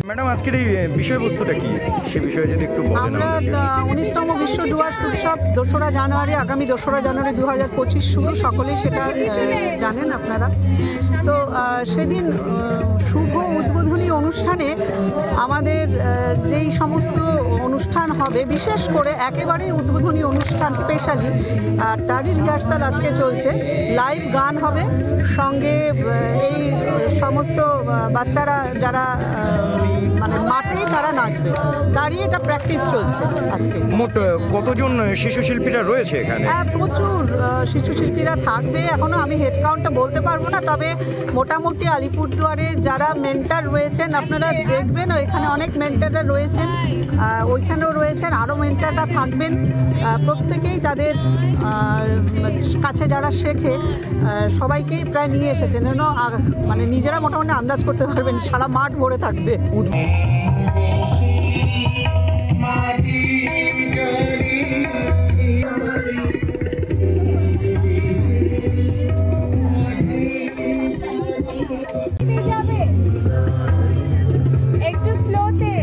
Madam আজকের এই বিষয়বস্তুটা কি সে বিষয়ে যদি একটু বলেন। আমরা 19তম বিশ্ব ডুয়ার্স উৎসব 2রা জানুয়ারি, আগামী 2রা জানুয়ারি 2025 শুরু, সকলেই সেটা জানেন আপনারা। তো সেদিন শুভ উদ্বোধনী অনুষ্ঠানে আমাদের যেই সমস্ত অনুষ্ঠান হবে, বিশেষ করে একেবারে উদ্বোধনী অনুষ্ঠান স্পেশালি, আর তারই রিহার্সাল আজকে চলছে। লাইভ গান হবে, সঙ্গে এই সমস্ত বাচ্চারা যারা মানে মাঠেই তারা নাচবে, তারই এটা প্র্যাকটিস চলছে আজকে। মোট কতজন শিশু শিল্পীরা রয়েছে এখানে? হ্যাঁ, প্রচুর শিশু শিল্পীরা থাকবে। এখনো আমি হেড কাউন্টটা বলতে পারবো না, তবে মোটামুটি আলিপুরদুয়ারের যারা মেন্টার রয়েছেন আপনারা দেখবেন, এখানে অনেক মেন্টাররা রয়েছেন, ওইখানেও রয়েছেন, আরও মেন্টাররা থাকবেন। প্রত্যেকেই তাদের কাছে যারা শেখে সবাইকেই প্রায় নিয়ে এসেছেন, যেন মানে নিজেরা মোটামুটি আন্দাজ করতে পারবেন সারা মাঠ ভরে থাকবে। একটু স্লোতে।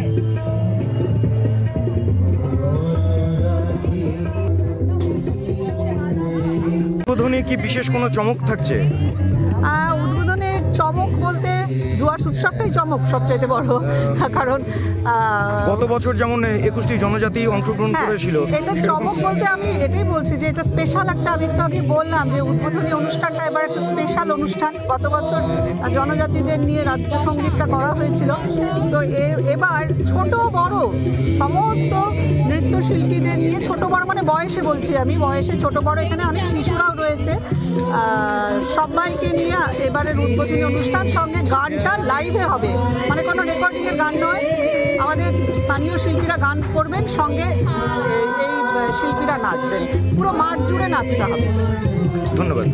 উদ্বোধনে কি বিশেষ কোনো চমক থাকছে? উদ্বোধনের চমক বলতে ডুয়ার্স উৎসবটাই চমক সবচাইতে বড়, কারণ গত বছর যেমন 21টি জনজাতি অংশগ্রহণ করেছিল। এটা চমক বলতে আমি এটাই বলছি যে এটা স্পেশাল একটা, আমি একটু আগে বললাম যে উদ্বোধনী অনুষ্ঠানটা এবার একটা স্পেশাল অনুষ্ঠান। গত বছর জনজাতিদের নিয়ে রাজ্য সঙ্গীতটা করা হয়েছিল, তো এবার ছোট বড় সমস্ত নৃত্যশিল্পীদের নিয়ে, ছোট বড় মানে বয়সে বলছি আমি, বয়সে ছোট বড়, এখানে অনেক শিশুরাও রয়েছে, সবাইকে নিয়ে এবারের উদ্বোধনী অনুষ্ঠান। সঙ্গে গানটা লাইভে হবে, মানে কোনো রেকর্ডিংয়ের গান নয়, আমাদের স্থানীয় শিল্পীরা গান করবেন, সঙ্গে এই শিল্পীরা নাচবেন, পুরো মাঠ জুড়ে নাচটা হবে। ধন্যবাদ।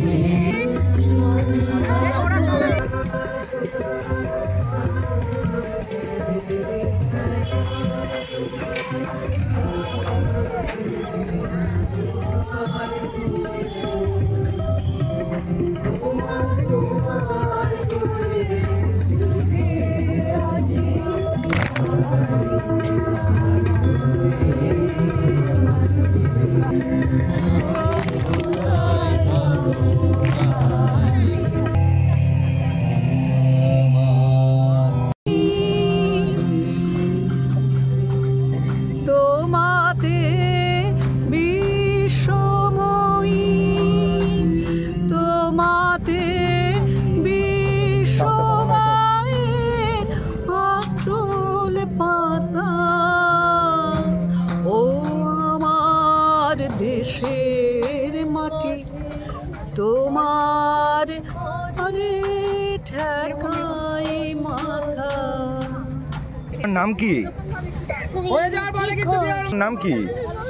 দেশের মাটি তোমার আরে ঠেকাই মাথা। নাম কি? নাম কি?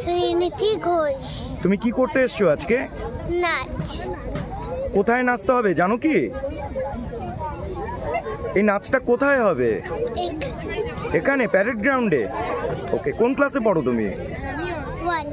শ্রীনিধি ঘোষ। তুমি কি করতে এসছো আজকে? নাচ। কোথায় নাচতে হবে জানো কি? এই নাচটা কোথায় হবে? এখানে প্যারেড গ্রাউন্ডে। ওকে, কোন ক্লাসে পড়ো তুমি? 1